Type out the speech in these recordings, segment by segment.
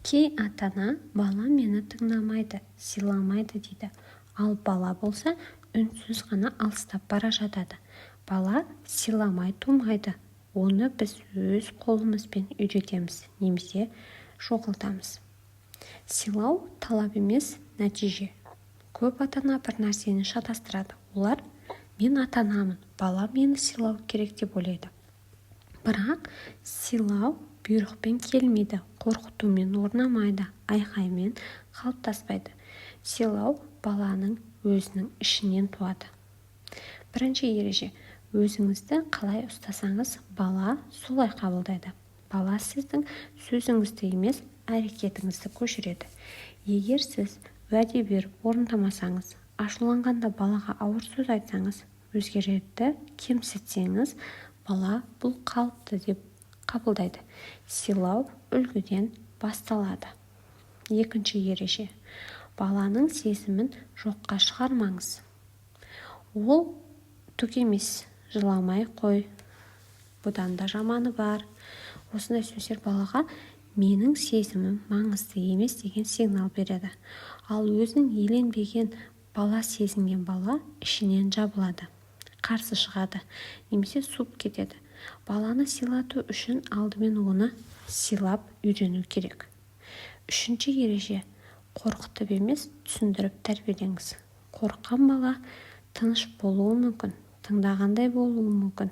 Кей ата-ана бала мені тыңдамайды, сыйламайды дейді. Ал бала болса үнсіз ғана алыстап бара жатады. Бала сыйламай тумайды. Оны біз өз қолымызбен үйретеміз, немесе жоғалтамыз. Сыйлау талап емес, нәтиже. Көп ата-ана бір нәрсені шатастырады. Олар мен ата-анамын, бала мені сыйлау керек деп ойлайды. Бірақ сыйлау бұйрықпен келмейді, қорқытумен орнамайды, айқаймен қалыптаспайды. Сыйлау баланың өзінің ішінен туады. Бірінші ереже: өзіңізді қалай ұстасаңыз, бала солай қабылдайды. Бала сіздің сөзіңізді емес, әрекетіңізді көшіреді. Егер сіз уәде беріп орындамасаңыз, ашуланғанда балаға ауыр сөз айтсаңыз, өзгелерді кемсітсеңіз, бала бұл қалыпты деп қабылдайды. Сыйлау үлгіден басталады. Екінші ереже: баланың сезімін жоққа шығармаңыз. Ол түк емес, жыламай қой, бұдан да жаманы бар. Осындай сөздер балаға менің сезімім маңызды емес деген сигнал береді. Ал өзін еленбеген, бала сезінген бала ішінен жабылады, қарсы шығады, немесе суып кетеді. Баланы сыйлату үшін алдымен оны сыйлап үйрену керек. Үшінші ереже: қорқытып емес, түсіндіріп тәрбиелеңіз. Қорыққан бала тыныш болуы мүмкін, тыңдағандай болуы мүмкін,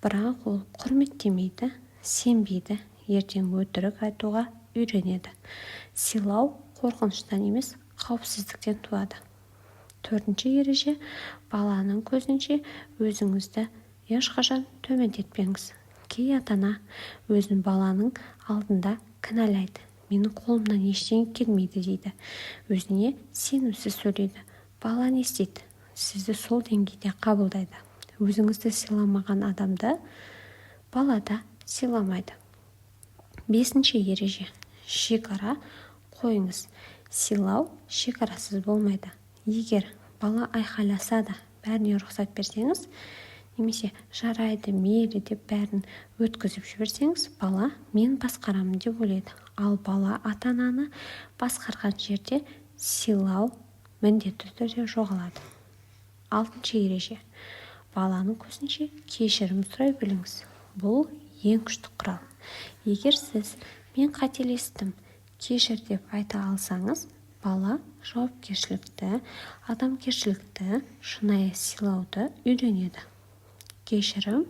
бірақ ол құрметтемейді, сенбейді, ертең өтірік айтуға үйренеді. Сыйлау қорқыныштан емес, қауіпсіздіктен туады. Төртінші ереже: баланың көзінше өзіңізді ешқашан төмендетпеңіз. Кей ата-ана өзін баланың алдында кінәлайды. Менің қолымнан ештеңе келмейді дейді. Өзіне сенімсіз сөйлейді. Бала не істейді? Сізді сол деңгейде қабылдайды. Өзіңізді сыйламаған адамды бала да сыйламайды. Бесінші ереже: шекара қойыңыз. Сыйлау шекарасыз болмайды. Егер бала айқайласа да бәріне рұқсат берсеңіз, немесе жарайды, мейлі деп бәрін өткізіп жіберсеңіз, бала мен басқарамын деп ойлайды. Ал бала ата-ананы басқарған жерде сыйлау міндетті түрде жоғалады. Алтыншы ереже: баланың көзінше кешірім сұрай біліңіз. Бұл ең күшті құрал. Егер сіз мен қателестім, кешір деп айта алсаңыз, бала жауапкершілікті, адамгершілікті, шынайы сыйлауды үйренеді. Кешірім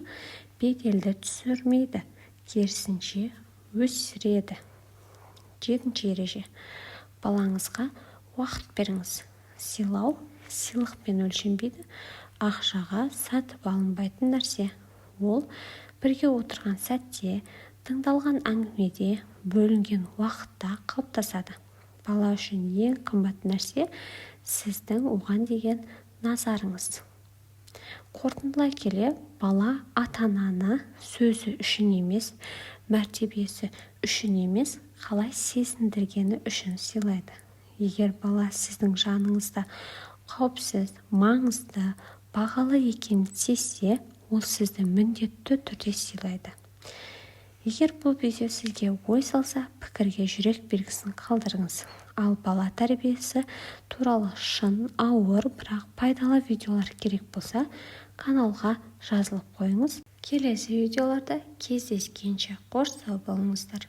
беделді түсірмейді, керісінше өсіреді. Жетінші ереже: балаңызға уақыт беріңіз. Сыйлау сыйлықпен өлшенбейді, ақшаға сатып алынбайтын нәрсе. Ол бірге отырған сәтте, тыңдалған әңгімеде, бөлінген уақытта қалыптасады. Бала үшін ең қымбат нәрсе сіздің оған деген назарыңыз. Қорытындылай келе, бала ата-ананы сөзі үшін емес, мәртебесі үшін емес, қалай сезіндіргені үшін сыйлайды. Егер бала сіздің жаныңызда қауіпсіз, маңызды, бағалы екенін сезсе, ол сізді міндетті түрде сыйлайды. Егер бұл видео сізге ой салса, пікірге жүрек белгісін қалдырыңыз. Ал бала тәрбиесі туралы шын, ауыр, бірақ пайдалы видеолар керек болса, каналға жазылып қойыңыз. Келесі видеоларда кездескенше қош сау болыңыздар.